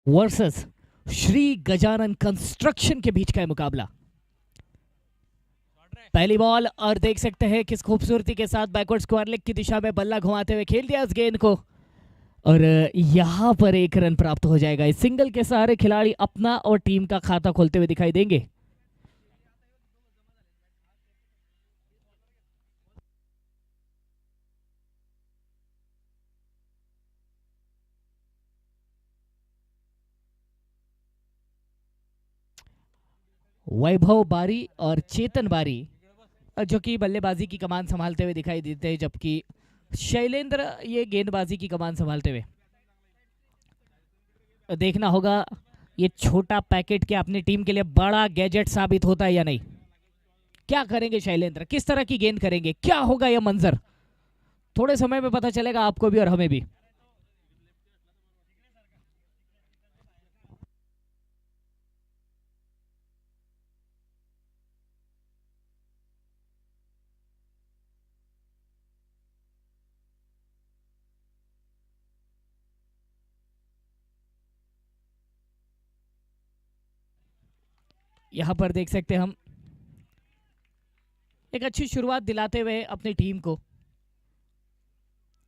Versus Shri Gajanan construction के बीच का है मुकाबला। पहली बॉल और देख सकते हैं किस खूबसूरती के साथ बैकवर्ड स्क्वायर लेग की दिशा में बल्ला घुमाते हुए खेल दिया इस गेंद को, और यहां पर एक रन प्राप्त हो जाएगा। इस सिंगल के सहारे खिलाड़ी अपना और टीम का खाता खोलते हुए दिखाई देंगे। वैभव बारी और चेतन बारी जो कि बल्लेबाजी की कमान संभालते हुए दिखाई देते हैं, जबकि शैलेंद्र ये गेंदबाजी की कमान संभालते हुए। देखना होगा ये छोटा पैकेट क्या अपनी टीम के लिए बड़ा गैजेट साबित होता है या नहीं। क्या करेंगे शैलेंद्र, किस तरह की गेंद करेंगे, क्या होगा यह मंजर, थोड़े समय में पता चलेगा आपको भी और हमें भी। यहां पर देख सकते हैं हम एक अच्छी शुरुआत दिलाते हुए अपनी टीम को।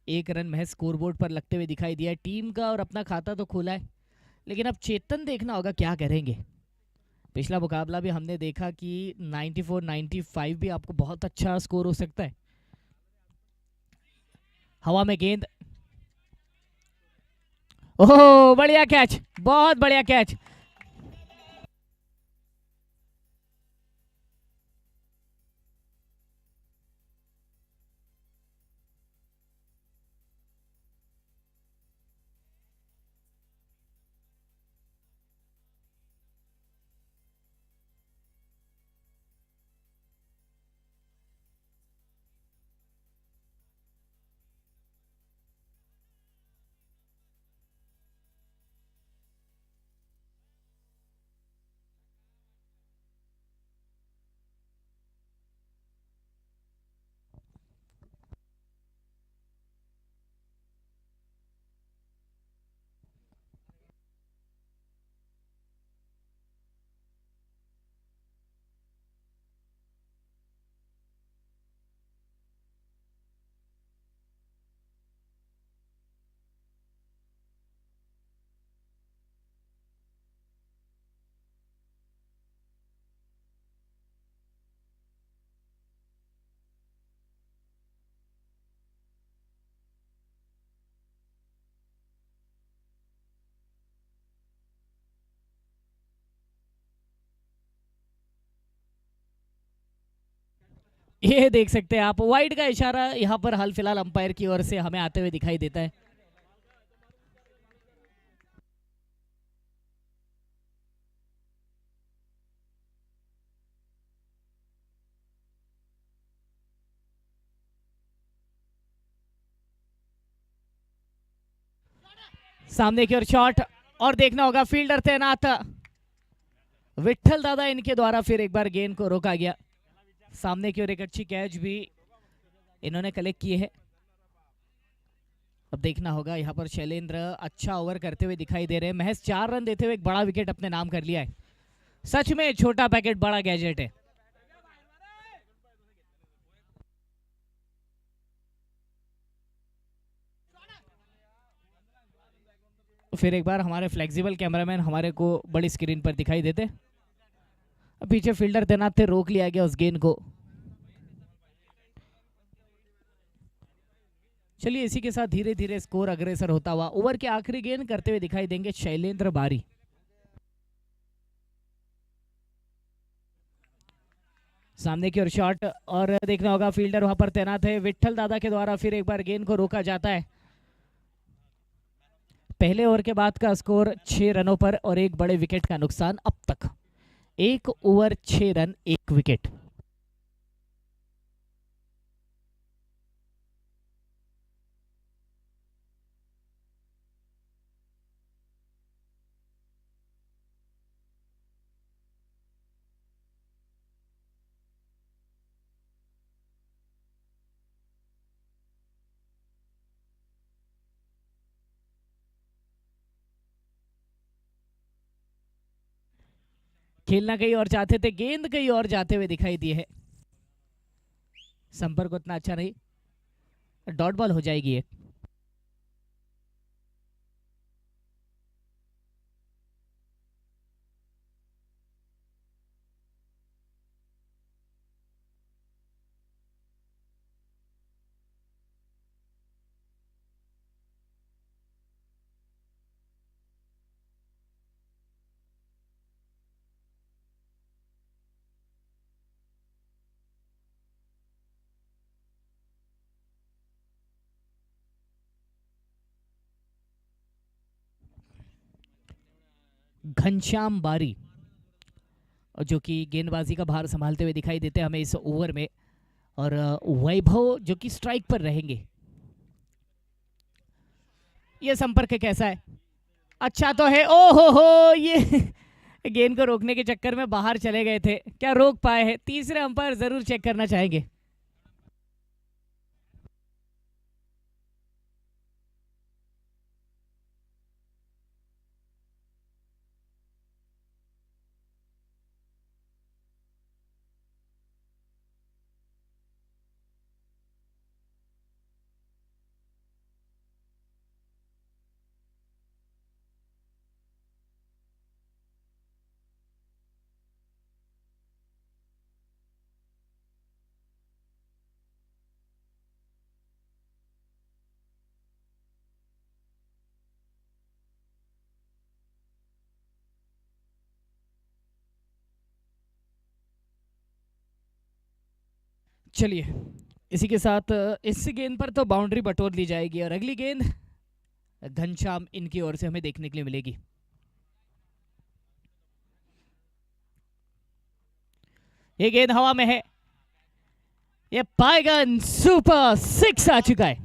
एक रन महज स्कोरबोर्ड पर लगते हुए दिखाई दिया टीम का, और अपना खाता तो खोला है, लेकिन अब चेतन देखना होगा क्या करेंगे। पिछला मुकाबला भी हमने देखा कि 94 95 भी आपको बहुत अच्छा स्कोर हो सकता है। हवा में गेंद, ओह बढ़िया कैच, बहुत बढ़िया कैच। ये देख सकते हैं आप वाइड का इशारा यहाँ पर हाल फिलहाल अंपायर की ओर से हमें आते हुए दिखाई देता है। सामने की ओर शॉट, और देखना होगा फील्डर तैनात विठल दादा इनके द्वारा फिर एक बार गेंद को रोका गया। सामने की ओर एक अच्छी कैच भी इन्होंने कलेक्ट की है। अब देखना होगा यहाँ पर शैलेंद्र अच्छा ओवर करते हुए दिखाई दे रहे हैं, महज 4 रन देते हुए एक बड़ा विकेट अपने नाम कर लिया है। सच में छोटा पैकेट बड़ा गैजेट है। फिर एक बार हमारे फ्लेक्सिबल कैमरामैन हमारे को बड़ी स्क्रीन पर दिखाई देते। पीछे फील्डर तैनात थे, रोक लिया गया उस गेंद को। चलिए इसी के साथ धीरे धीरे स्कोर अग्रसर होता हुआ ओवर के आखिरी गेंद करते हुए दिखाई देंगे शैलेंद्र बारी। सामने की ओर शॉट, और देखना होगा फील्डर वहां पर तैनात है विठल दादा के द्वारा फिर एक बार गेंद को रोका जाता है। पहले ओवर के बाद का स्कोर 6 रनों पर और एक बड़े विकेट का नुकसान अब तक। 1 ओवर 6 रन 1 विकेट। खेलना कहीं और चाहते थे, गेंद कहीं और जाते हुए दिखाई दिए है। संपर्क उतना अच्छा नहीं, डॉट बॉल हो जाएगी एक। घनश्याम बारी जो कि गेंदबाजी का भार संभालते हुए दिखाई देते हैं हमें इस ओवर में, और वैभव जो कि स्ट्राइक पर रहेंगे। ये संपर्क कैसा है? अच्छा तो है। ओ हो, ये गेंद को रोकने के चक्कर में बाहर चले गए थे, क्या रोक पाए हैं? तीसरे अंपायर जरूर चेक करना चाहेंगे। चलिए, इसी के साथ इस गेंद पर तो बाउंड्री बटोर ली जाएगी और अगली गेंद घनश्याम इनकी ओर से हमें देखने के लिए मिलेगी। ये गेंद हवा में है, ये पाएगन सुपर 6 आ चुका है।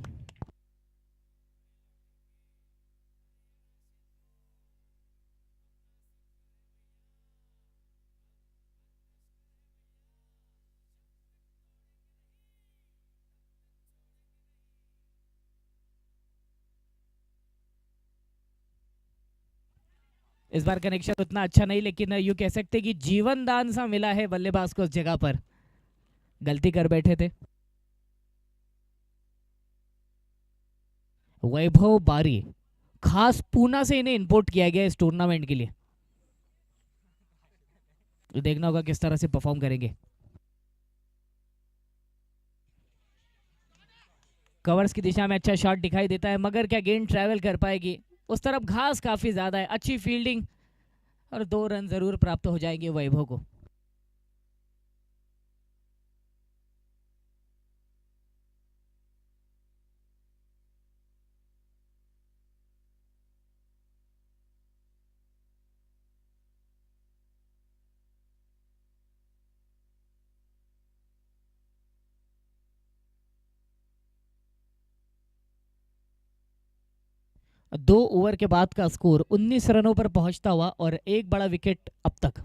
इस बार कनेक्शन उतना अच्छा नहीं, लेकिन यू कह सकते कि जीवन दान सा मिला है बल्लेबाज को उस जगह पर, गलती कर बैठे थे। वैभव बारी, खास पूना से इन्हें इंपोर्ट किया गया इस टूर्नामेंट के लिए, तो देखना होगा किस तरह से परफॉर्म करेंगे। कवर्स की दिशा में अच्छा शॉट दिखाई देता है, मगर क्या गेंद ट्रैवल कर पाएगी? उस तरफ घास काफी ज्यादा है, अच्छी फील्डिंग और 2 रन जरूर प्राप्त हो जाएंगे वैभव को। दो ओवर के बाद का स्कोर 19 रनों पर पहुंचता हुआ और एक बड़ा विकेट अब तक।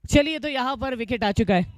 चलिए, तो यहां पर विकेट आ चुका है।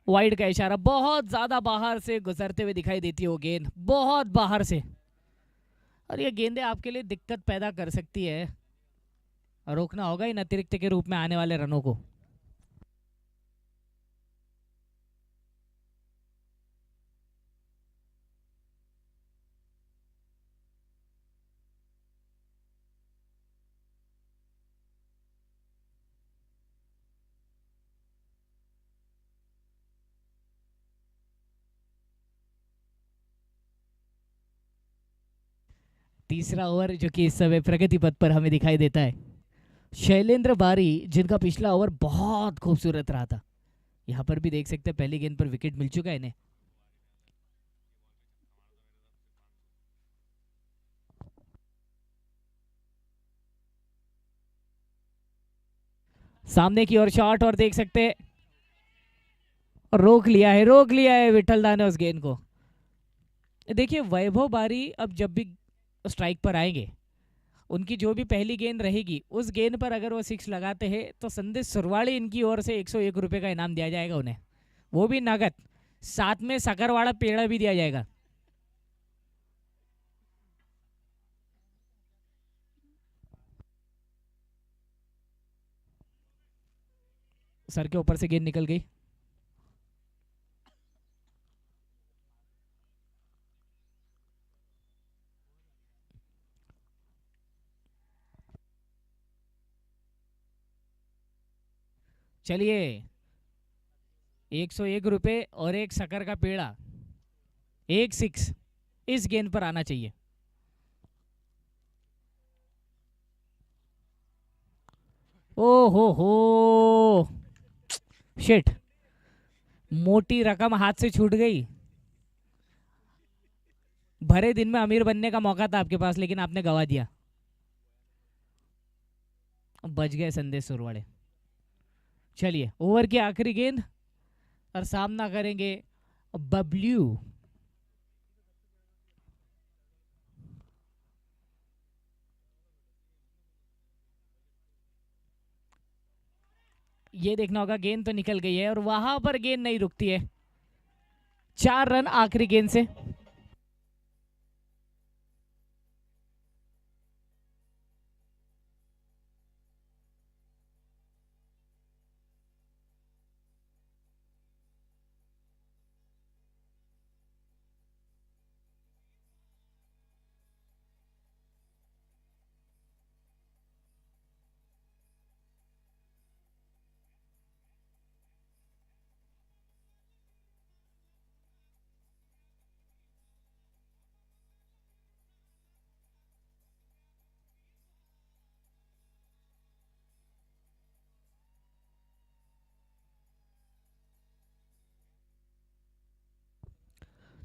वाइड का इशारा, बहुत ज्यादा बाहर से गुजरते हुए दिखाई देती है वो गेंद, बहुत बाहर से। और ये गेंदें आपके लिए दिक्कत पैदा कर सकती है, रोकना होगा इन अतिरिक्त के रूप में आने वाले रनों को। तीसरा ओवर जो कि इस समय प्रगति पथ पर हमें दिखाई देता है। शैलेंद्र बारी, जिनका पिछला ओवर बहुत खूबसूरत रहा था, यहाँ पर भी देख सकते हैं पहली गेंद पर विकेट मिल चुका है इन्हें। सामने की ओर शॉट, और देख सकते हैं रोक लिया है, रोक लिया है विठल दा ने उस गेंद को। देखिए वैभव बारी अब जब भी स्ट्राइक पर आएंगे, उनकी जो भी पहली गेंद रहेगी उस गेंद पर अगर वो सिक्स लगाते हैं तो संदेश सुरवाड़ी इनकी ओर से 101 रुपए का इनाम दिया जाएगा उन्हें, वो भी नगद, साथ में सकरवाड़ा पेड़ा भी दिया जाएगा। सर के ऊपर से गेंद निकल गई। चलिए 101 रुपए और एक शक्कर का पेड़ा, एक सिक्स इस गेंद पर आना चाहिए। ओ हो शिट, मोटी रकम हाथ से छूट गई। भरे दिन में अमीर बनने का मौका था आपके पास, लेकिन आपने गवा दिया। बच गए संदेश सुरवाड़े। चलिए ओवर की आखिरी गेंद और सामना करेंगे बबलू। ये देखना होगा, गेंद तो निकल गई है और वहां पर गेंद नहीं रुकती है। 4 रन आखिरी गेंद से।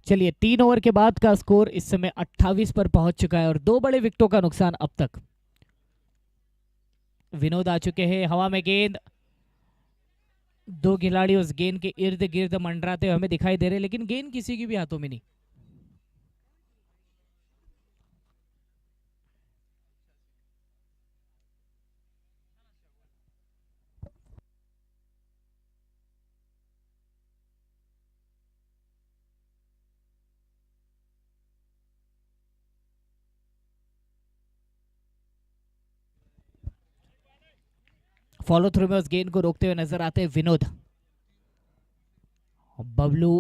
चलिए 3 ओवर के बाद का स्कोर इस समय 28 पर पहुंच चुका है और 2 बड़े विकेटों का नुकसान अब तक। विनोद आ चुके हैं, हवा में गेंद, 2 खिलाड़ी उस गेंद के इर्द गिर्द मंडराते हुए हमें दिखाई दे रहे, लेकिन गेंद किसी की भी हाथों में नहीं। फॉलो थ्रू में उस गेंद को रोकते हुए नजर आते हैं विनोद। बबलू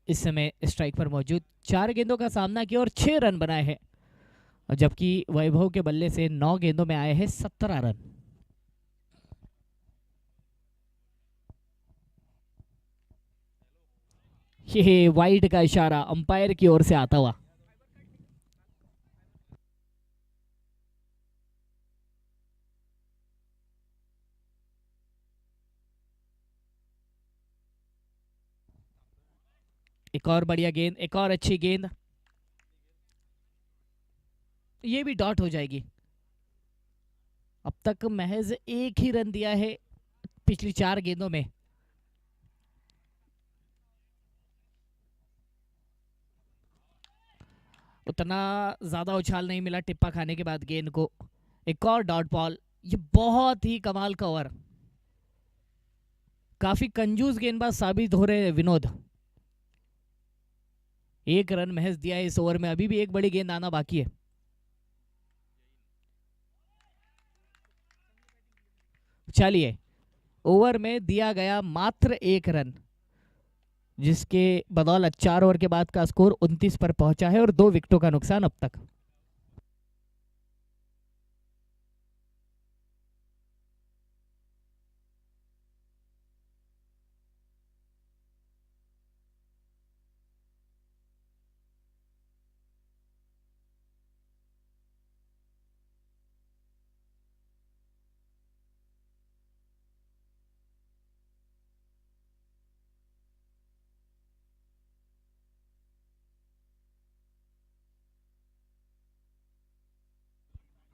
इस समय स्ट्राइक पर मौजूद, 4 गेंदों का सामना किया और 6 रन बनाए हैं, जबकि वैभव के बल्ले से 9 गेंदों में आए हैं 17 रन। ये वाइड का इशारा अंपायर की ओर से आता हुआ। एक और बढ़िया गेंद, एक और अच्छी गेंद, ये भी डॉट हो जाएगी। अब तक महज 1 ही रन दिया है पिछली 4 गेंदों में। उतना ज्यादा उछाल नहीं मिला टिप्पा खाने के बाद गेंद को। एक और डॉट बॉल, ये बहुत ही कमाल का ओवर। काफी कंजूस गेंदबाज साबित हो रहे हैं विनोद। 1 रन महज दिया है इस ओवर में, अभी भी एक बड़ी गेंद आना बाकी है। चलिए, ओवर में दिया गया मात्र 1 रन, जिसके बदौलत 4 ओवर के बाद का स्कोर 29 पर पहुंचा है और 2 विकेटों का नुकसान अब तक।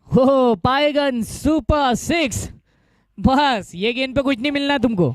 हो पाएगन सुपर 6। बस ये गेंद पे कुछ नहीं मिलना तुमको।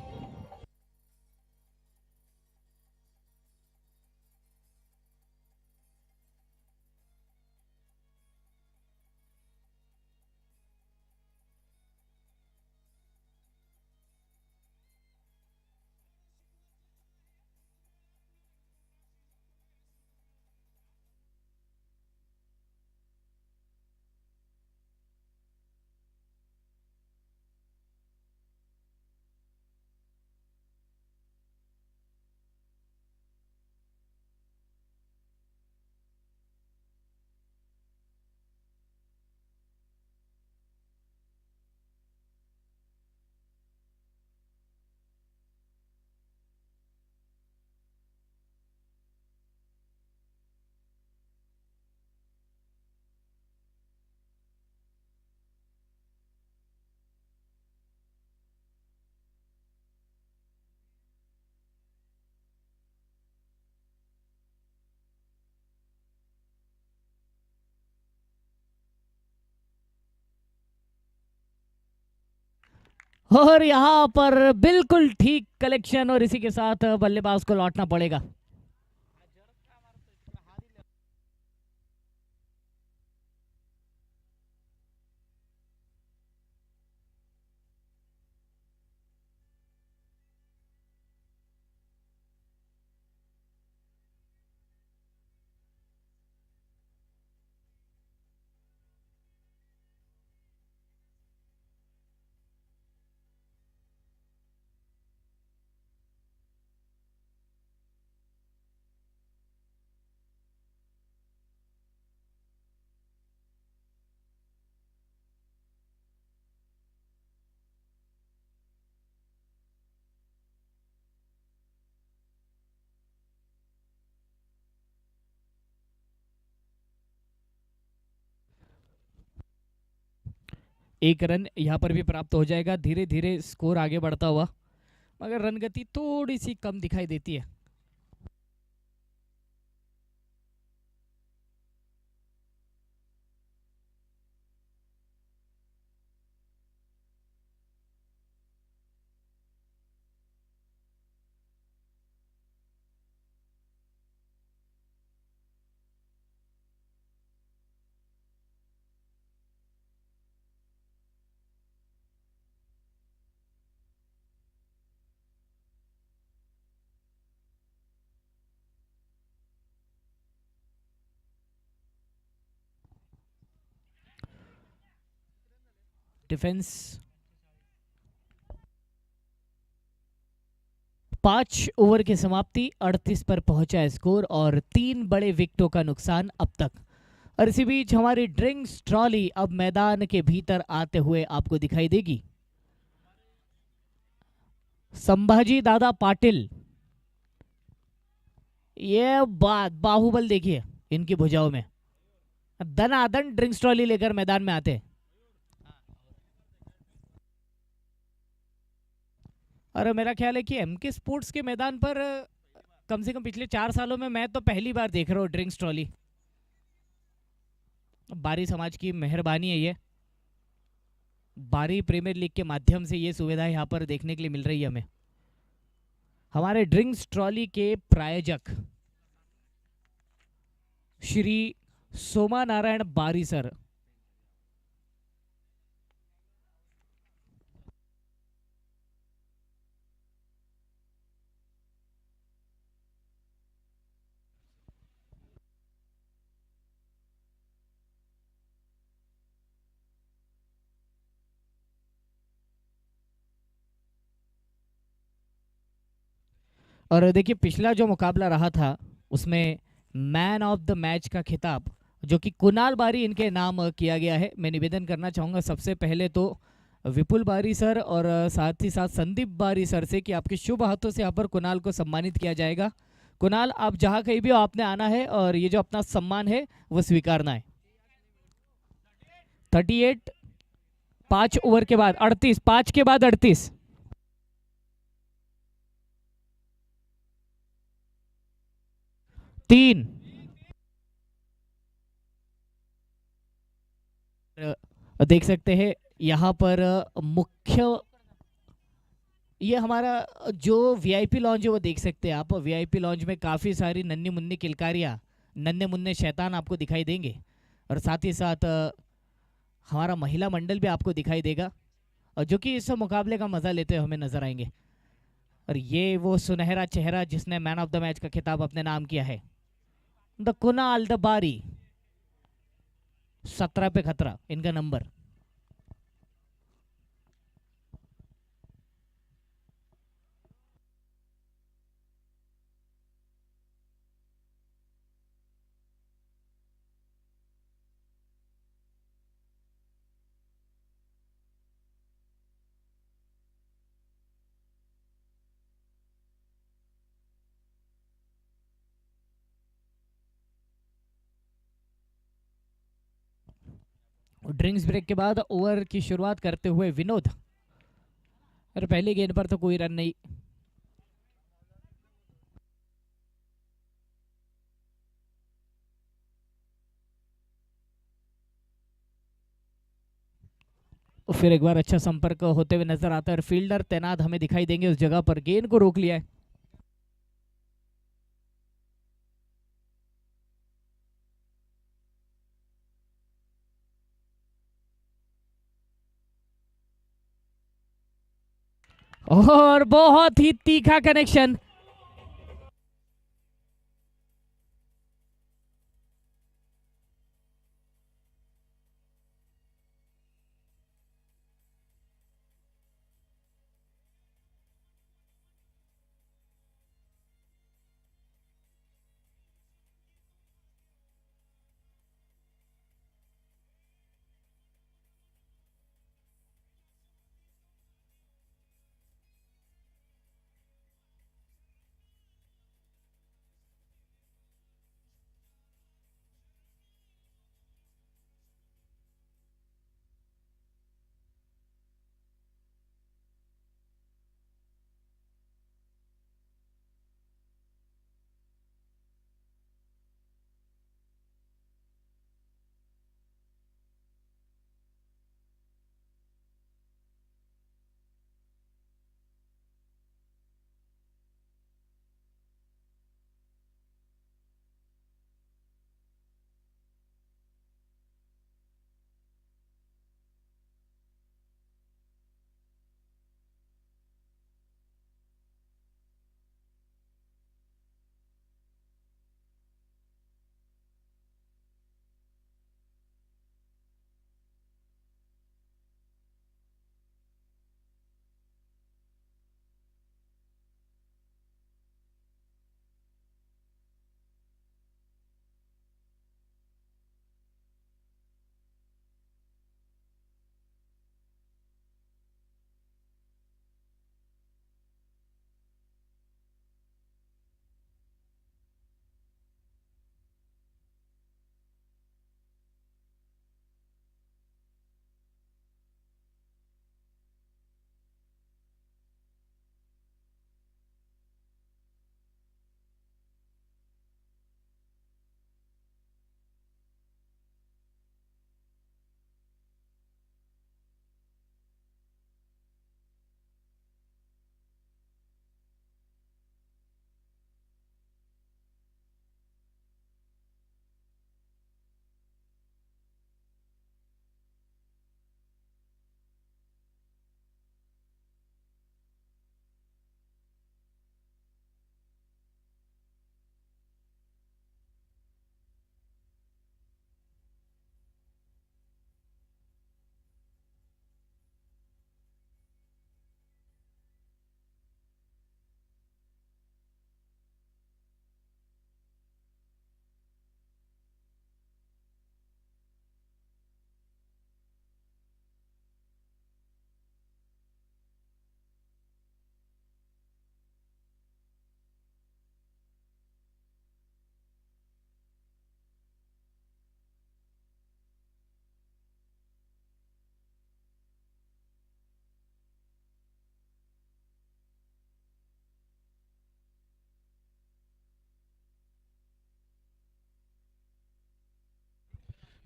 और यहां पर बिल्कुल ठीक कलेक्शन, और इसी के साथ बल्लेबाज को लौटना पड़ेगा। एक रन यहां पर भी प्राप्त हो जाएगा। धीरे धीरे स्कोर आगे बढ़ता हुआ, मगर रन गति थोड़ी सी कम दिखाई देती है। डिफेंस 5 ओवर की समाप्ति, 38 पर पहुंचा है स्कोर और 3 बड़े विकेटों का नुकसान अब तक। और इसी बीच हमारी ड्रिंक्स ट्रॉली अब मैदान के भीतर आते हुए आपको दिखाई देगी। संभाजी दादा पाटिल, ये बात बाहुबल देखिए इनकी भुजाओं में, दनादन ड्रिंक्स ट्रॉली लेकर मैदान में आते हैं। और मेरा ख्याल है कि एमके स्पोर्ट्स के मैदान पर कम से कम पिछले 4 सालों में मैं तो पहली बार देख रहा हूँ ड्रिंक्स ट्रॉली। बारी समाज की मेहरबानी है ये, बारी प्रीमियर लीग के माध्यम से ये सुविधा यहाँ पर देखने के लिए मिल रही है हमें। हमारे ड्रिंक्स ट्रॉली के प्रायोजक श्री सोमा नारायण बारी सर, और देखिए पिछला जो मुकाबला रहा था उसमें मैन ऑफ द मैच का खिताब जो कि कुणाल बारी इनके नाम किया गया है। मैं निवेदन करना चाहूँगा सबसे पहले तो विपुल बारी सर और साथ ही साथ संदीप बारी सर से कि आपके शुभ हाथों से यहाँ पर कुणाल को सम्मानित किया जाएगा। कुणाल, आप जहाँ कहीं भी हो आपने आना है और ये जो अपना सम्मान है वो स्वीकारना है। 38, 5 ओवर के बाद 38, 5 के बाद 38, तीन। देख सकते हैं यहाँ पर मुख्य ये हमारा जो वीआईपी लॉन्ज है वो देख सकते हैं आप। वीआईपी लॉन्ज में काफ़ी सारी नन्ही मुन्नी किलकारियाँ, नन्हे मुन्ने शैतान आपको दिखाई देंगे और साथ ही साथ हमारा महिला मंडल भी आपको दिखाई देगा और जो कि इस मुकाबले का मज़ा लेते हुए हमें नजर आएंगे। और ये वो सुनहरा चेहरा जिसने मैन ऑफ द मैच का खिताब अपने नाम किया है, द कुनाल द बारी। 17 पे खतरा इनका नंबर। ड्रिंक्स ब्रेक के बाद ओवर की शुरुआत करते हुए विनोद। अरे पहली गेंद पर तो कोई रन नहीं। फिर एक बार अच्छा संपर्क होते हुए नजर आता है और फील्डर तैनात हमें दिखाई देंगे उस जगह पर। गेंद को रोक लिया है। और बहुत ही तीखा कनेक्शन।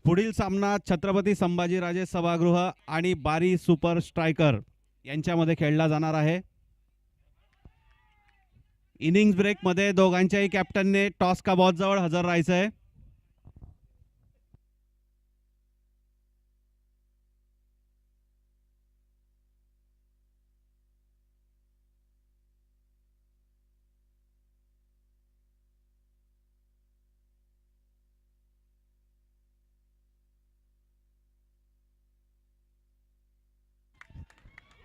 पुढील सामना छत्रपती संभाजीराजे सभागृह आणि बारी सुपर स्ट्रायकर यांच्यामध्ये खेळला जाणार आहे. इनिंग्स ब्रेक मध्ये दोघांच्याही कॅप्टनने टॉस का बॉल जवळ हजर राहायचं आहे.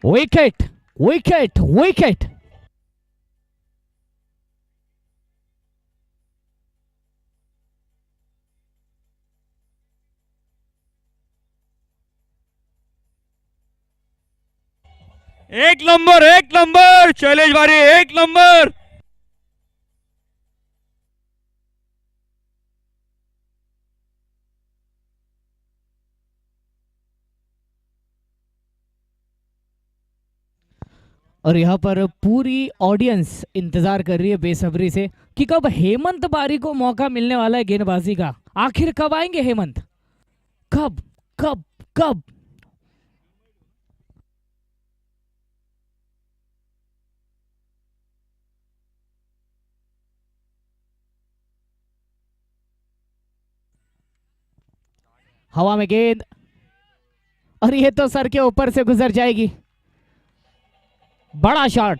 Wicket wicket wicket. एक नंबर शैलेश वारी, एक नंबर. और यहाँ पर पूरी ऑडियंस इंतजार कर रही है बेसब्री से कि कब हेमंत बारी को मौका मिलने वाला है गेंदबाजी का. आखिर कब आएंगे हेमंत? कब कब कब? हवा में गेंद और ये तो सर के ऊपर से गुजर जाएगी. बड़ा शॉट.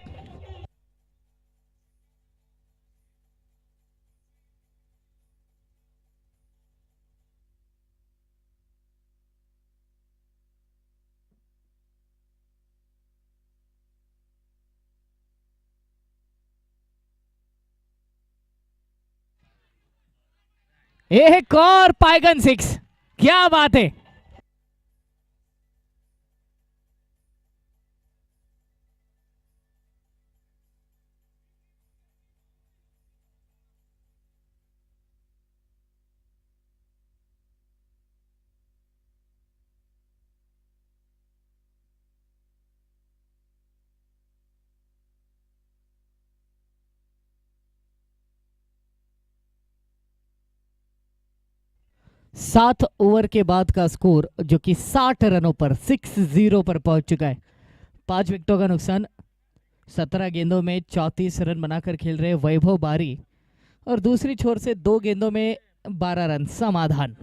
एक और पाइगन 6. क्या बात है. सात ओवर के बाद का स्कोर जो कि 60 रनों पर 6-0 पर पहुंच चुका है. 5 विकेटों का नुकसान. 17 गेंदों में 34 रन बनाकर खेल रहे वैभव बारी और दूसरी छोर से 2 गेंदों में 12 रन समाधान.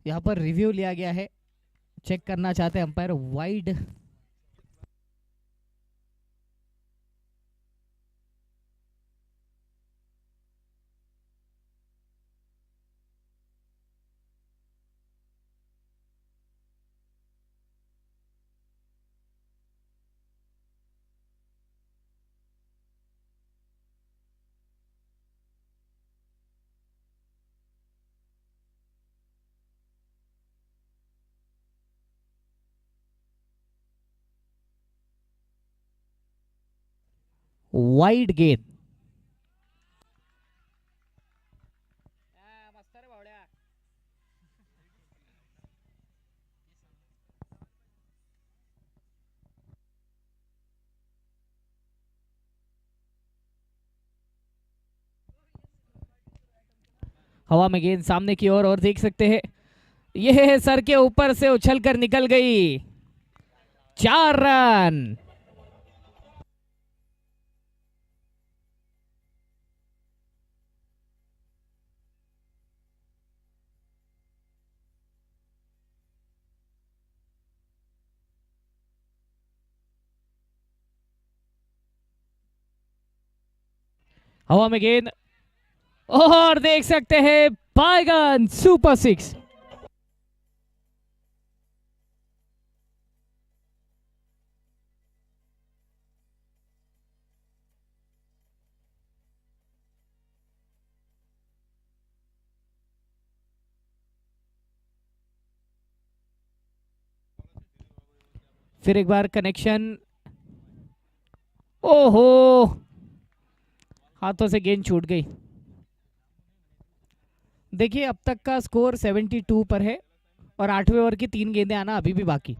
यहाँ पर रिव्यू लिया गया है. चेक करना चाहते हैं अंपायर. वाइड वाइड गेंद. हवा में गेंद सामने की ओर और देख सकते हैं यह सर के ऊपर से उछलकर निकल गई. 4 रन. हवा में गेंद और देख सकते हैं पाइगन सुपर 6. फिर एक बार कनेक्शन, ओहो, हाथों से गेंद छूट गई। देखिए अब तक का स्कोर 72 पर है और 8वें ओवर की 3 गेंदें आना अभी भी बाकी।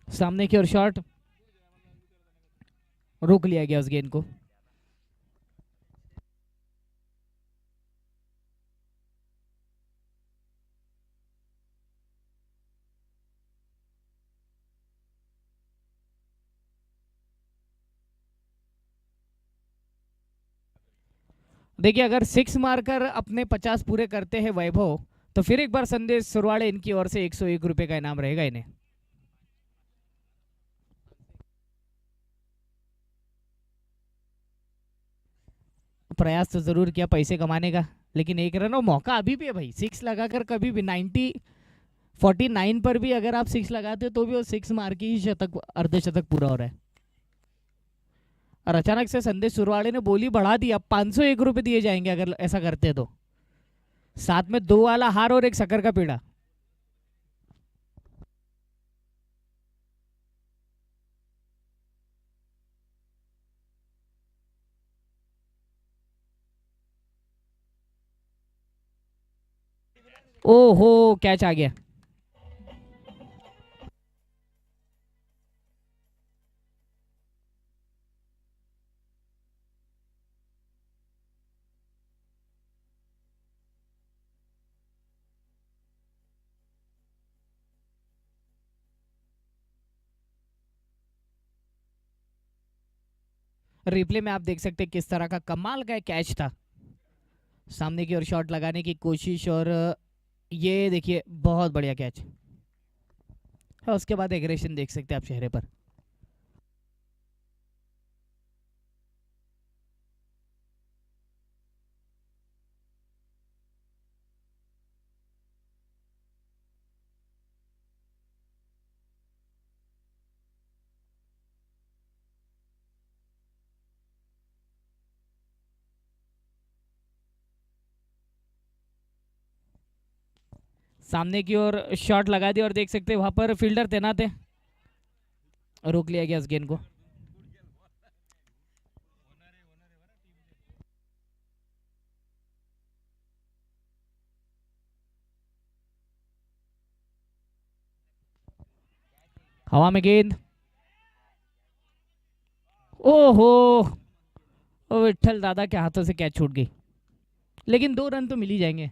सामने की ओर शॉट, रोक लिया गया उस गेंद को। देखिए अगर 6 मारकर अपने 50 पूरे करते हैं वैभव, तो फिर एक बार संदेश सुरवाड़े इनकी ओर से 101 रुपए का इनाम रहेगा इन्हें। प्रयास तो जरूर किया पैसे कमाने का, लेकिन एक रन और मौका अभी भी है भाई। 6 लगाकर कभी भी 49 पर भी अगर आप 6 लगाते हो तो भी वो 6 मार के ही शतक, अर्धशतक पूरा हो रहा है। और अचानक से संदेश सुरवाड़े ने बोली बढ़ा दी, अब 501 रुपए दिए जाएंगे अगर ऐसा करते हैं तो। साथ में 2 वाला हार और एक शक्कर का पेड़ा। ओहो, कैच आ गया। रिप्ले में आप देख सकते हैं किस तरह का कमाल का कैच था। सामने की ओर शॉट लगाने की कोशिश और ये देखिए बहुत बढ़िया कैच। हाँ, उसके बाद एग्रेशन देख सकते हैं आप चेहरे पर। सामने की ओर शॉट लगा दिया और देख सकते हैं वहां पर फील्डर तैनात है, रोक लिया गया उस गेंद को। हवा में गेंद, ओहो, विठल दादा के हाथों से कैच छूट गई, लेकिन 2 रन तो मिल ही जाएंगे।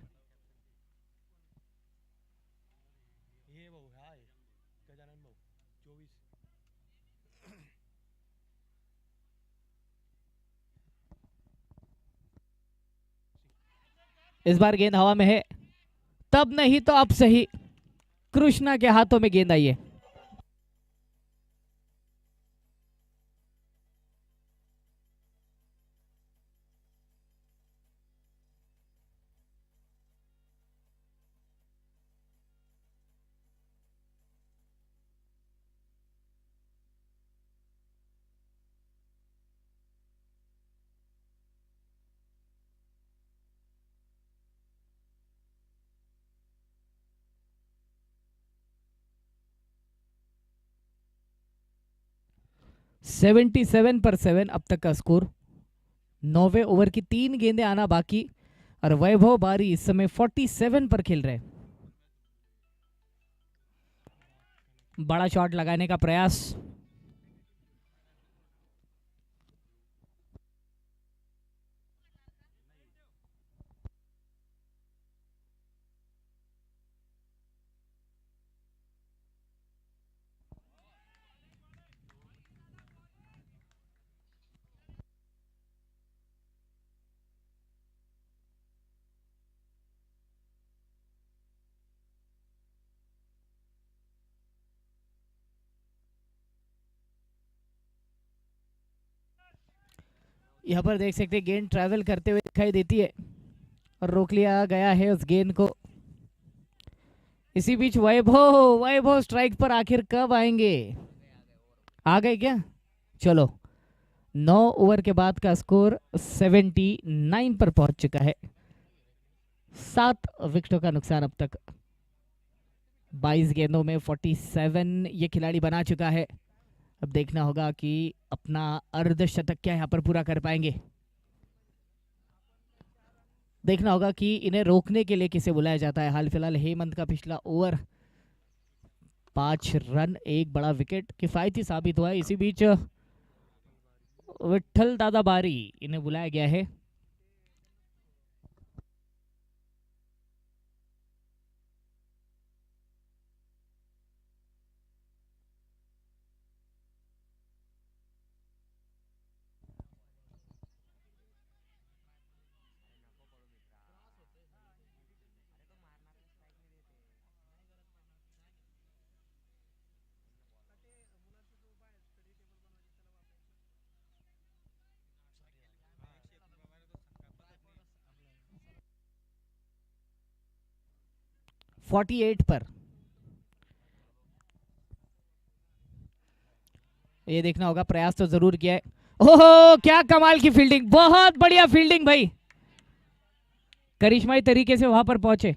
इस बार गेंद हवा में है, तब नहीं तो अब सही, कृष्णा के हाथों में गेंद आई है। सेवेंटी 7 अब तक का स्कोर। 9वें ओवर की 3 गेंदें आना बाकी और वैभव बारी इस समय 47 पर खेल रहे। बड़ा शॉट लगाने का प्रयास, यहाँ पर देख सकते हैं गेंद ट्रैवल करते हुए दिखाई देती है और रोक लिया गया है उस गेंद को। इसी बीच वैभव वैभव स्ट्राइक पर आखिर कब आएंगे? आ गए क्या? चलो 9 ओवर के बाद का स्कोर 79 पर पहुंच चुका है। 7 विकेटों का नुकसान अब तक। 22 गेंदों में 47 ये खिलाड़ी बना चुका है। अब देखना होगा कि अपना अर्धशतक क्या यहाँ पर पूरा कर पाएंगे। देखना होगा कि इन्हें रोकने के लिए किसे बुलाया जाता है। हाल फिलहाल हेमंत का पिछला ओवर 5 रन 1 बड़ा विकेट किफायती साबित हुआ है। इसी बीच विट्ठल दादा बारी इन्हें बुलाया गया है। फोर्टी 48 पर ये देखना होगा, प्रयास तो जरूर किया है। ओहो क्या कमाल की फील्डिंग, बहुत बढ़िया फील्डिंग भाई, करिश्माई तरीके से वहां पर पहुंचे।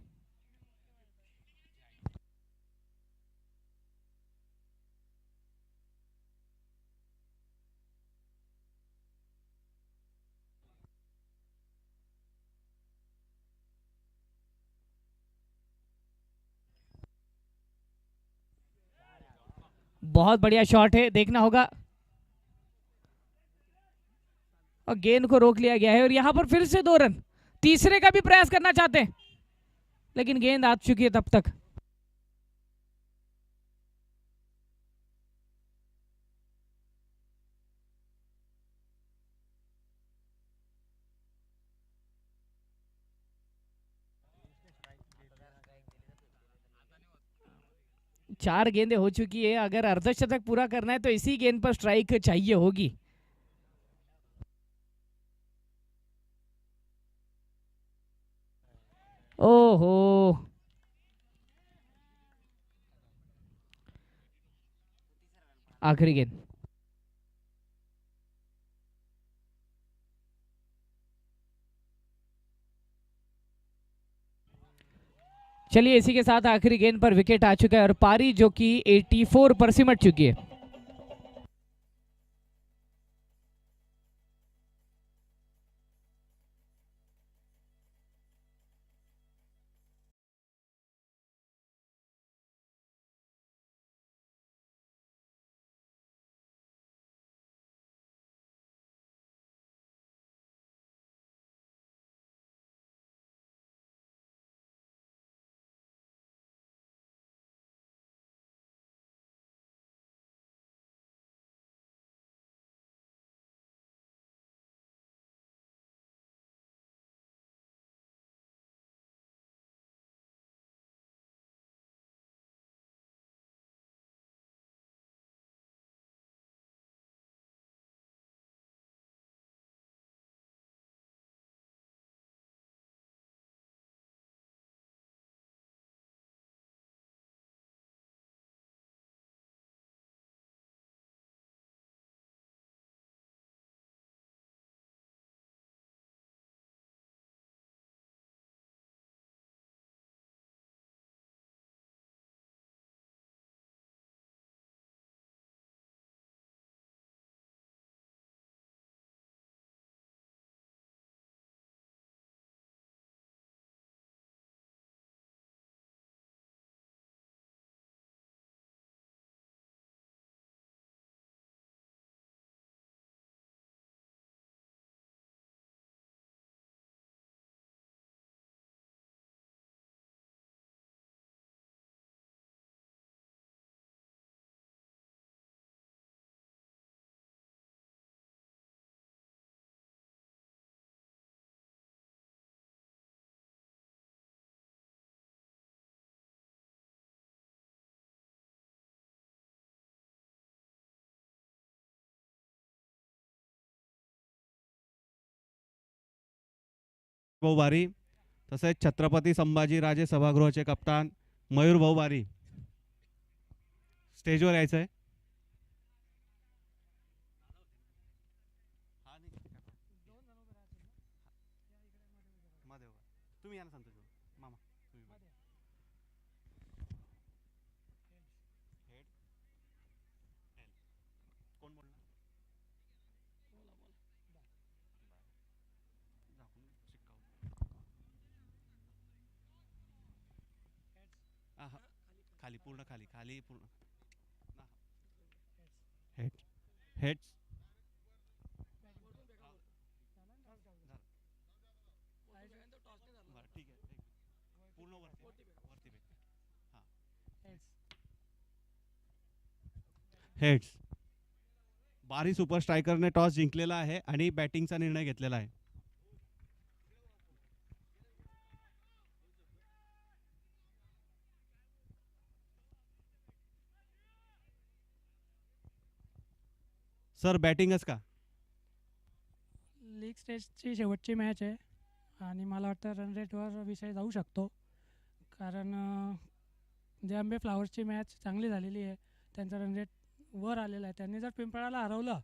बहुत बढ़िया शॉट है, देखना होगा। और गेंद को रोक लिया गया है और यहां पर फिर से 2 रन। तीसरे का भी प्रयास करना चाहते हैं लेकिन गेंद आ चुकी है तब तक। चार गेंदें हो चुकी है, अगर अर्धशतक पूरा करना है तो इसी गेंद पर स्ट्राइक चाहिए होगी। ओहो आखिरी गेंद। चलिए इसी के साथ आखिरी गेंद पर विकेट आ चुका है और पारी जो कि 84 पर सिमट चुकी है। बारी तसेच छत्रपती संभाजीराजे सभागृहाचे कप्तान मयूर भाऊ बारी, स्टेजवर यायचं आहे. तुम्ही या ना संतोष भाऊ. मामा तुम्ही बघा. Head L. कोण बोलणार? झाकून शिक्का. आहा, खाली पूर्ण खाली खाली पूर्ण. Head heads. बरं ठीक आहे. पूर्ण वरती वरती बे. हां हेड्स. बारी सुपर स्ट्रायकरने टॉस जिंकलेला आहे आणि बॅटिंगचा निर्णय घेतलेला आहे. सर बॅटिंगच का? लीग स्टेजची शेवटची मॅच आहे आणि मला वाटतं रन रेटवर विषय जाऊ शकतो, कारण जे आंबे फ्लावर्सची मॅच चांगली झालेली आहे, त्यांचा रन रेट वर आलेला आहे. त्यांनी जर पिंपळाला हरवलं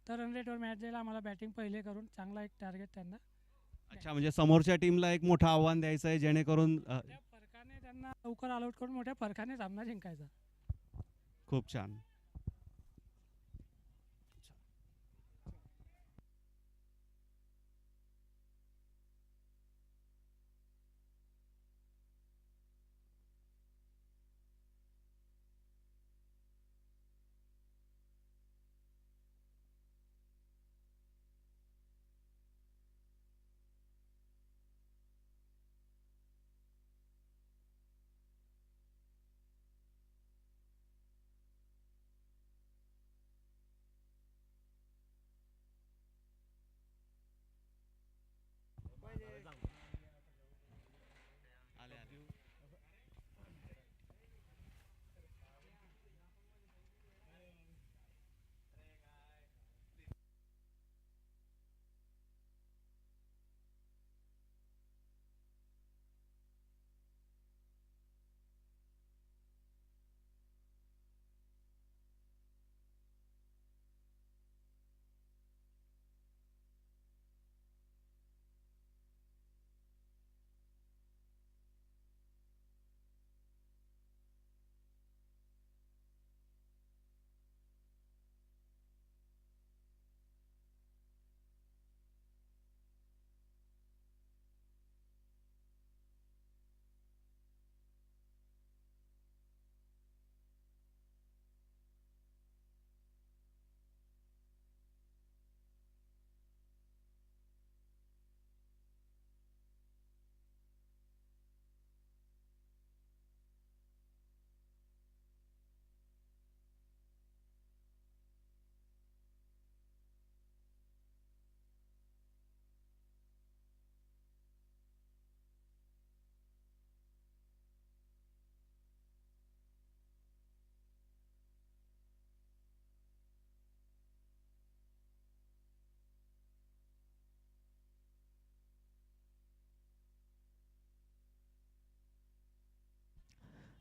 तर रन रेटवर मॅच जाईल. आम्हाला बॅटिंग पहिले करून चांगला एक टार्गेट त्यांना. अच्छा, म्हणजे समोरच्या टीमला एक मोठं आव्हान द्यायचं आहे जेणेकरून मोठ्या फरकाने त्यांना लवकर ऑल आउट करून मोठ्या फरकाने सामना जिंकायचा. खूप छान.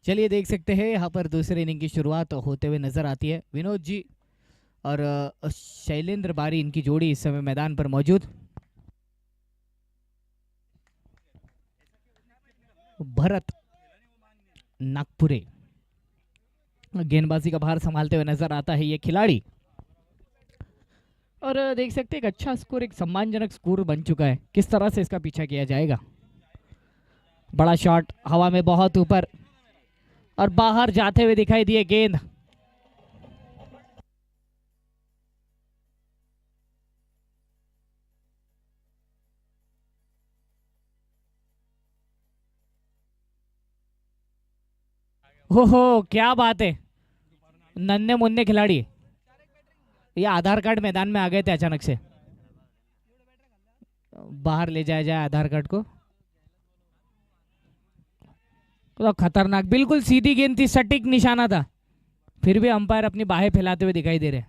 चलिए देख सकते हैं यहाँ पर दूसरे इनिंग की शुरुआत होते हुए नजर आती है। विनोद जी और शैलेंद्र बारी इनकी जोड़ी इस समय मैदान पर मौजूद। भरत नागपुरे गेंदबाजी का भार संभालते हुए नजर आता है ये खिलाड़ी, और देख सकते हैं एक अच्छा स्कोर, एक सम्मानजनक स्कोर बन चुका है। किस तरह से इसका पीछा किया जाएगा। बड़ा शॉट हवा में बहुत ऊपर और बाहर जाते हुए दिखाई दिए गेंद। हो क्या बात है, नन्हे मुन्ने खिलाड़ी ये आधार कार्ड मैदान में आ गए थे अचानक से। बाहर ले जाया जाए आधार कार्ड को। तो खतरनाक, बिल्कुल सीधी गेंद थी, सटीक निशाना था, फिर भी अंपायर अपनी बाहें फैलाते हुए दिखाई दे रहे।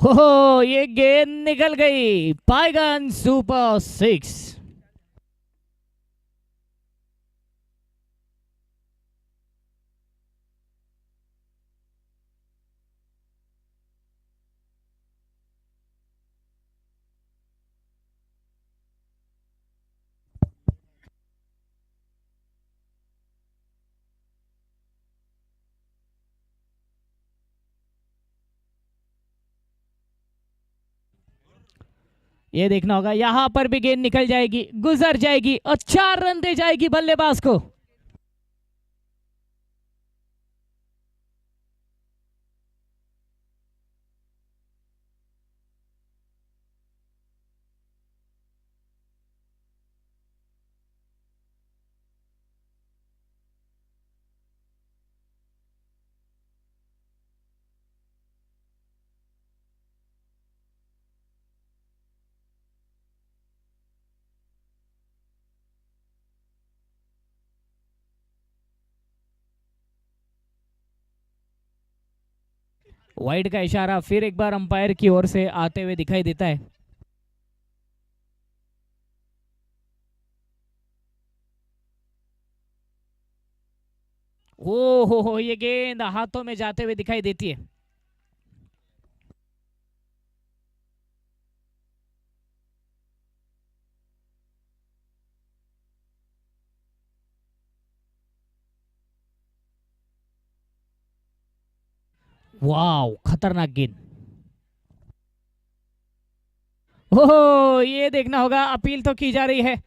हो ये गेंद निकल गई, पायगन सुपर 6। ये देखना होगा, यहां पर भी गेंद निकल जाएगी, गुजर जाएगी और 4 रन दे जाएगी बल्लेबाज को। वाइड का इशारा फिर एक बार अंपायर की ओर से आते हुए दिखाई देता है। ओ हो, ये गेंद हाथों में जाते हुए दिखाई देती है। वाव, खतरनाक गेंद। ओह, ये देखना होगा, अपील तो की जा रही है।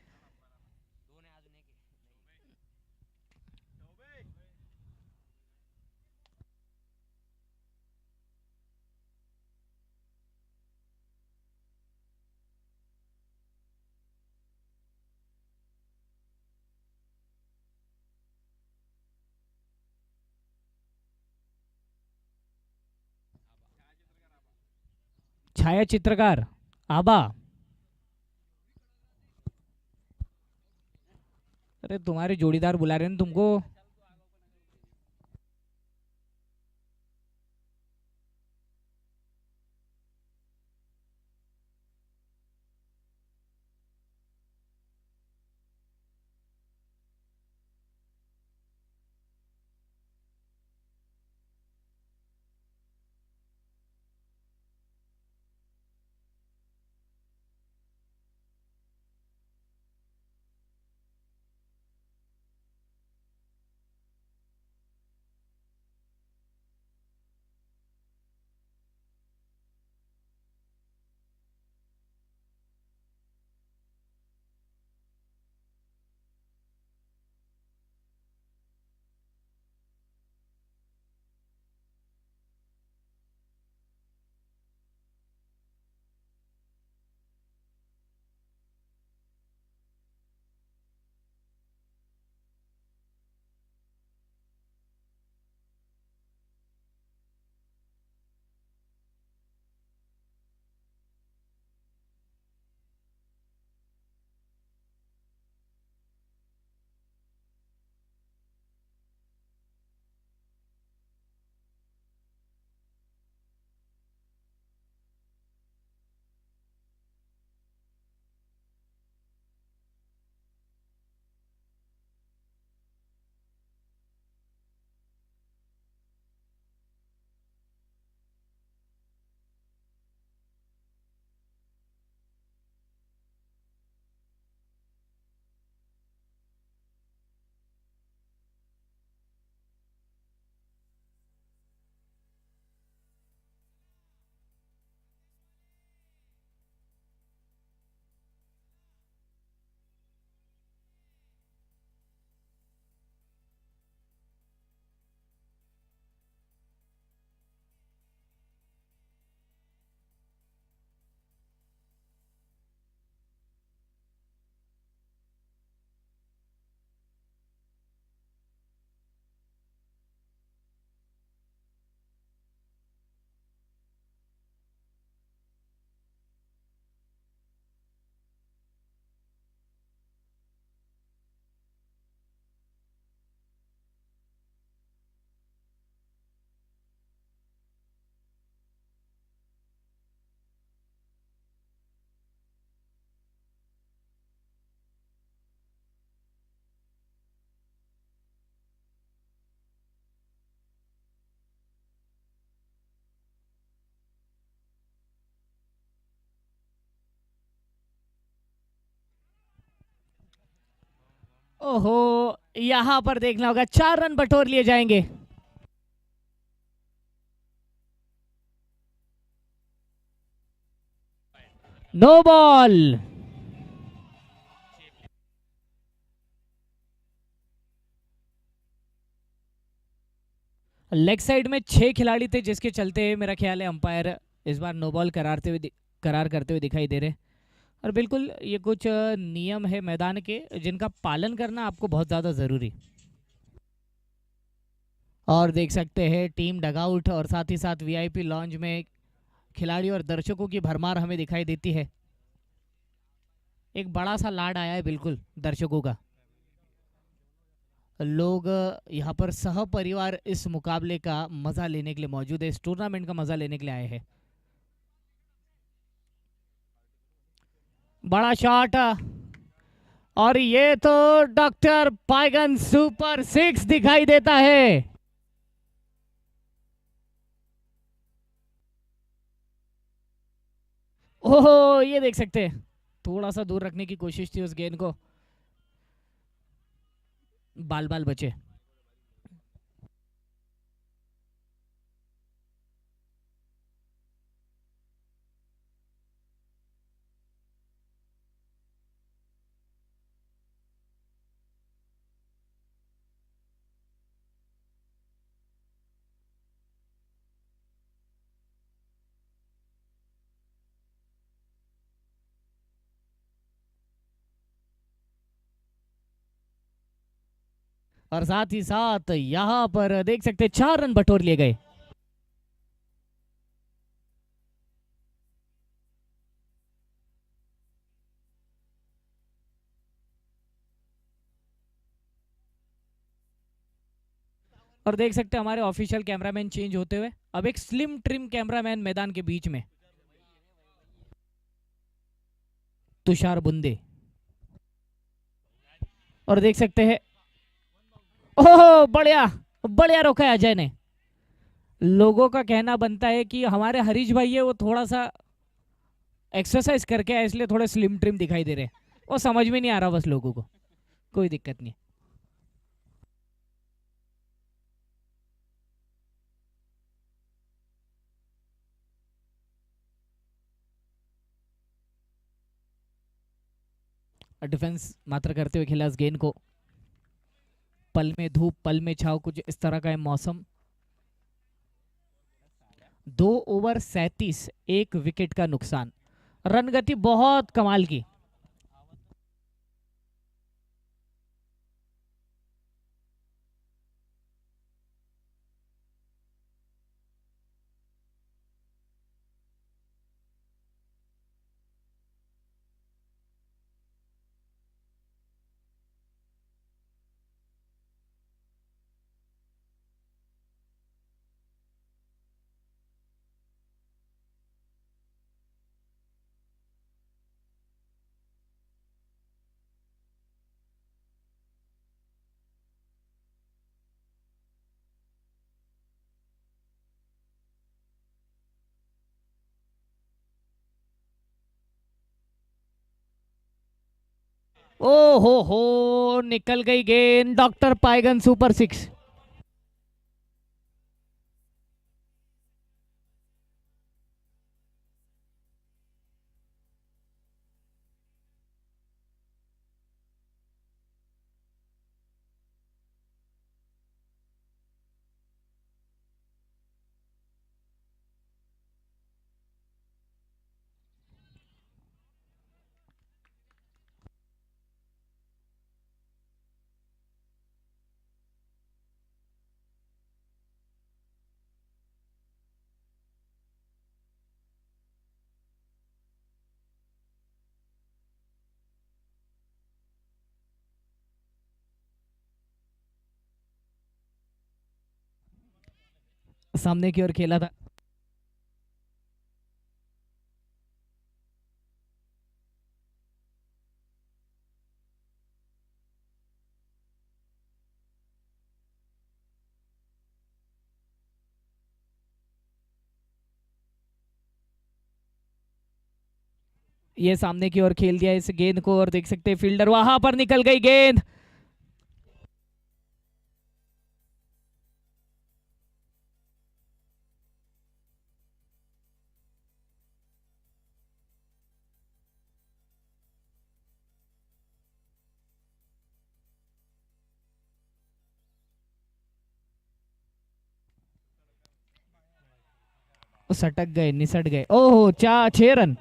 छाया चित्रकार आबा, अरे तुम्हारे जोड़ीदार बुला रहे हैं तुमको। ओहो, यहां पर देखना होगा 4 रन बटोर लिए जाएंगे। No ball. लेग साइड में 6 खिलाड़ी थे, जिसके चलते मेरा ख्याल है अंपायर इस बार नो बॉल करार करते हुए दिखाई दे रहे हैं। और बिल्कुल ये कुछ नियम है मैदान के, जिनका पालन करना आपको बहुत ज़्यादा ज़रूरी। और देख सकते हैं टीम डगआउट और साथ ही साथ वीआईपी लॉन्ज में खिलाड़ी और दर्शकों की भरमार हमें दिखाई देती है। एक बड़ा सा लाड आया है बिल्कुल दर्शकों का। लोग यहाँ पर सह परिवार इस मुकाबले का मजा लेने के लिए मौजूद है, इस टूर्नामेंट का मजा लेने के लिए आए हैं। बड़ा शॉट, और ये तो डॉक्टर पाइगन सुपर 6 दिखाई देता है। ओहो, ये देख सकते हैं थोड़ा सा दूर रखने की कोशिश थी उस गेंद को, बाल बाल बचे। और साथ ही साथ यहां पर देख सकते हैं 4 रन बटोर लिए गए। और देख सकते हैं हमारे ऑफिशियल कैमरामैन चेंज होते हुए, अब एक स्लिम ट्रिम कैमरामैन मैदान के बीच में, तुषार बुंदे। और देख सकते हैं, ओह बढ़िया बढ़िया रोका है अजय ने। लोगों का कहना बनता है कि हमारे हरीश भाई है वो थोड़ा सा एक्सरसाइज करके आए, इसलिए थोड़े स्लिम ट्रिम दिखाई दे रहे हैं। वो समझ में नहीं आ रहा बस लोगों को, कोई दिक्कत नहीं। डिफेंस मात्र करते हुए खेला इस गेंद को, पल में धूप पल में छाव, कुछ इस तरह का है मौसम। 2 ओवर 37, 1 विकेट का नुकसान। रन गति बहुत कमाल की। ओ हो, निकल गई गेंद, डॉक्टर पाइगन सुपर 6। सामने की ओर खेला था। ये सामने की ओर खेल दिया इस गेंद को, और देख सकते हैं फील्डर, वहां पर निकल गई गेंद। सटक गए, निसट गए। ओहो, 6 रन।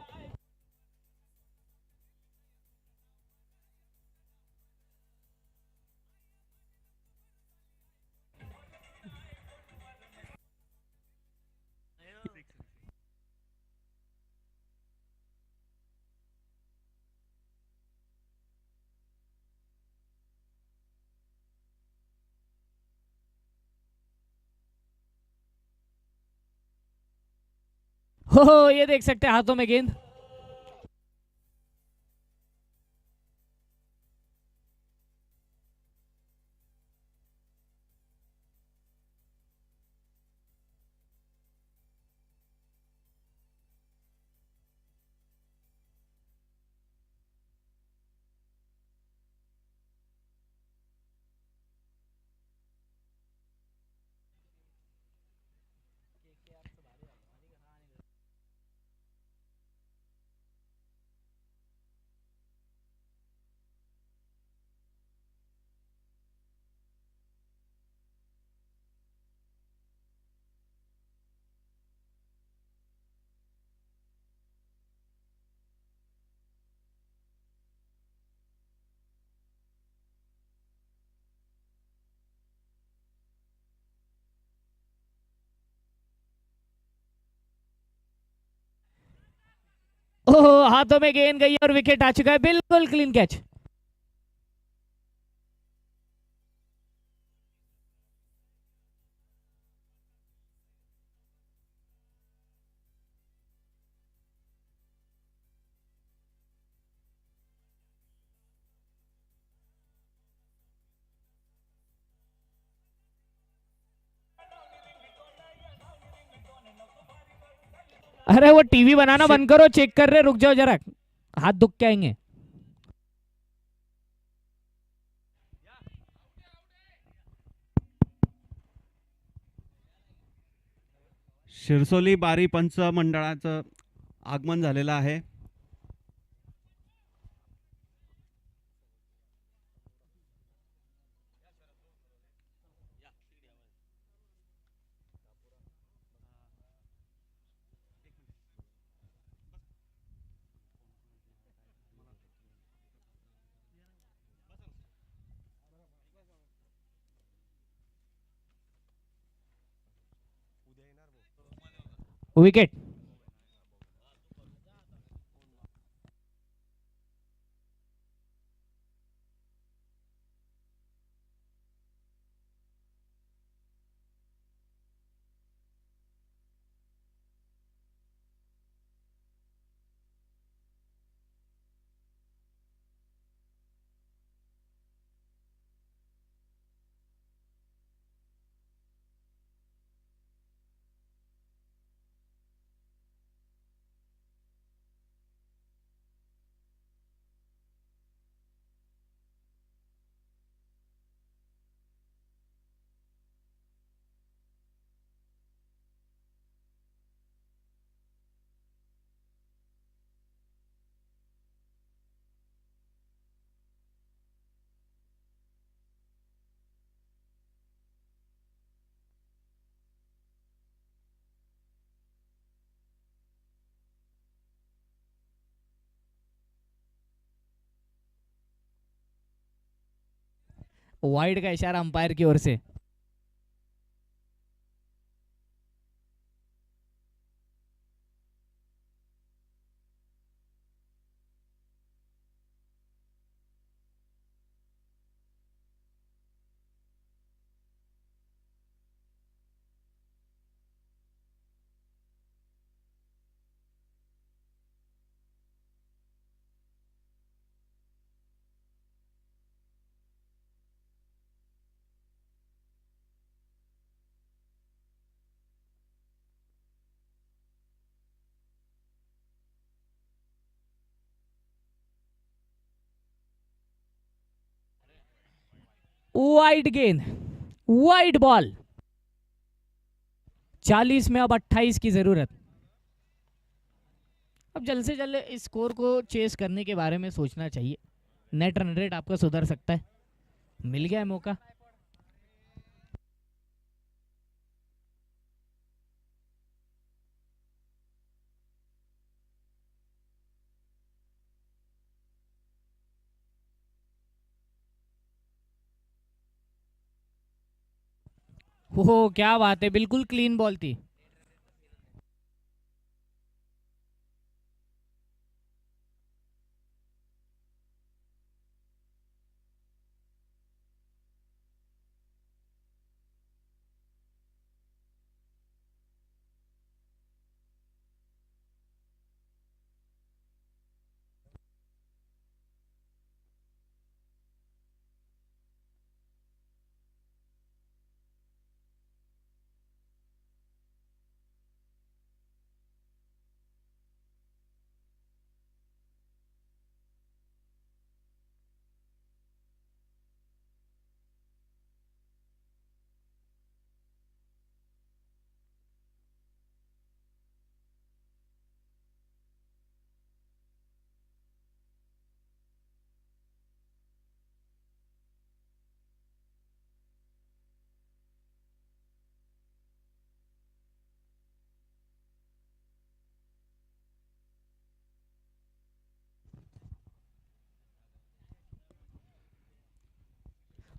हो, ये देख सकते हैं हाथों में गेंद। ओहो, हाथों में गेंद गई और विकेट आ चुका है। बिल्कुल क्लीन कैच। अरे वो टीवी बनाना बंद करो, चेक कर रहे, रुक जाओ जरा, हाथ दुख के आएंगे। शिरसोली बारी पंच मंडळाचं आगमन झालेलं आहे. विकेट। वाइड का इशारा अंपायर की ओर से। वाइड गेंद, वाइड बॉल। 40 में अब 28 की जरूरत। अब जल्द से जल्द इस स्कोर को चेस करने के बारे में सोचना चाहिए। नेट रन रेट आपका सुधर सकता है। मिल गया है मौका। हो क्या बात है, बिल्कुल क्लीन बॉल थी.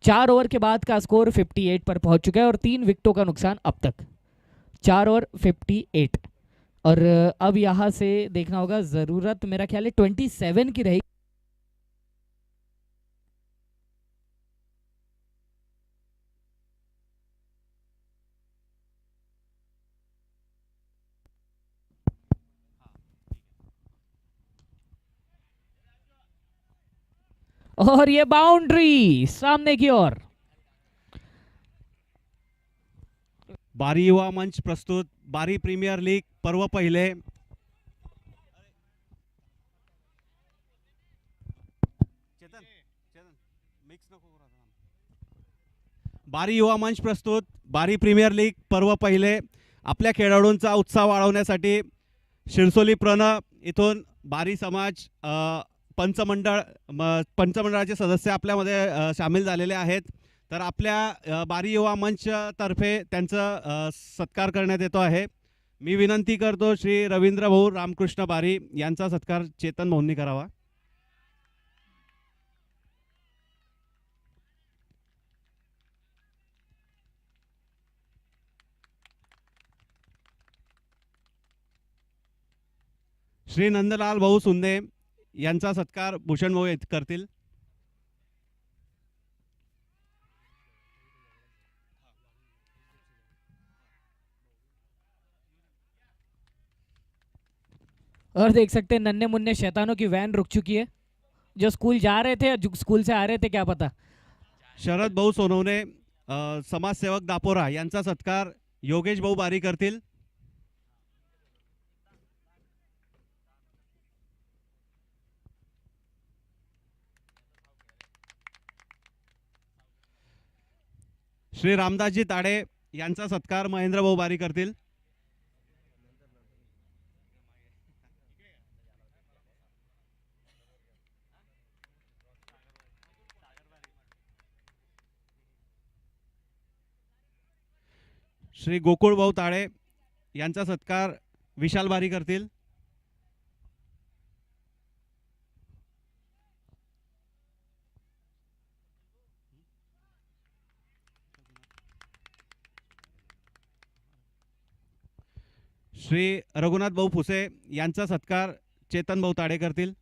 चार ओवर के बाद का स्कोर 58 पर पहुंच चुका है और 3 विकेटों का नुकसान अब तक. 4 ओवर 58. और अब यहां से देखना होगा, जरूरत मेरा ख्याल है 27 की रहेगी. और ये बाउंड्री सामने की ओर. बारी युवा मंच प्रस्तुत बारी प्रीमियर लीग पर्व पहिले. बारी युवा मंच प्रस्तुत बारी प्रीमियर लीग पर्व पहिले. आपल्या खेळाडूंचा उत्साह वाढवण्यासाठी शिरसोली प्रणव इथून बारी समाज पंचमंडळाचे सदस्य आपल्यामध्ये सामील झालेले आहेत. तर आपल्या बारी युवा मंच तर्फे त्यांचं सत्कार करण्यात येतो आहे. मी विनंती करतो श्री रवींद्र भाऊ रामकृष्ण बारी यांचा सत्कार चेतन भाऊंनी करावा. श्री नंदलाल भाऊ सुंदे यांचा सत्कार भूषण भाऊ करतील. और देख सकते हैं नन्हे मुन्ने शैतानों की वैन रुक चुकी है. जो स्कूल जा रहे थे, जो स्कूल से आ रहे थे, क्या पता. शरद भाऊ सोनवणे समाजसेवक दापोरा यांचा सत्कार योगेश भाऊ बारी करतील. श्री रामदासजी ताडे यांचा सत्कार महेंद्र भाऊ बारी करतील. श्री गोकुळ भाऊ ताडे यांचा सत्कार विशाल बारी करतील. श्री रघुनाथ भाऊ फुसे यांचा सत्कार चेतन भाऊ ताडे करतील.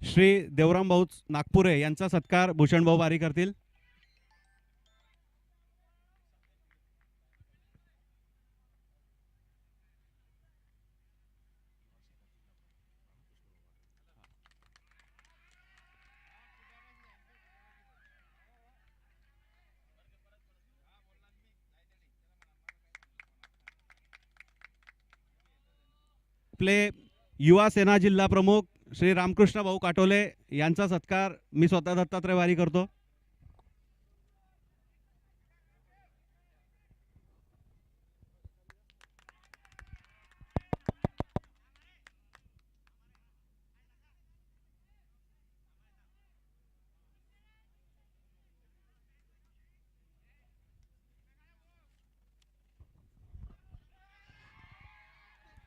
श्री देवराम भाऊ नागपुरे यांचा सत्कार भूषण भाऊ बारी करतील. आपले युवा सेना जिल्हा प्रमुख श्री रामकृष्ण भाऊ काटोले यांचा सत्कार मी स्वतः दत्तात्रय वारी करतो.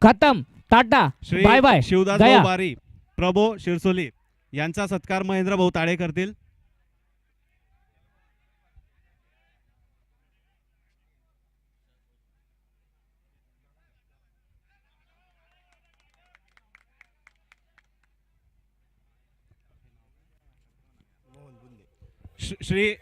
खतम. Tata. Shri bye bye. Shivdas गया. भाऊ बारी, प्रभो शिरसोली यांचा सत्कार महेंद्र भाऊ ताळे करतील. श्री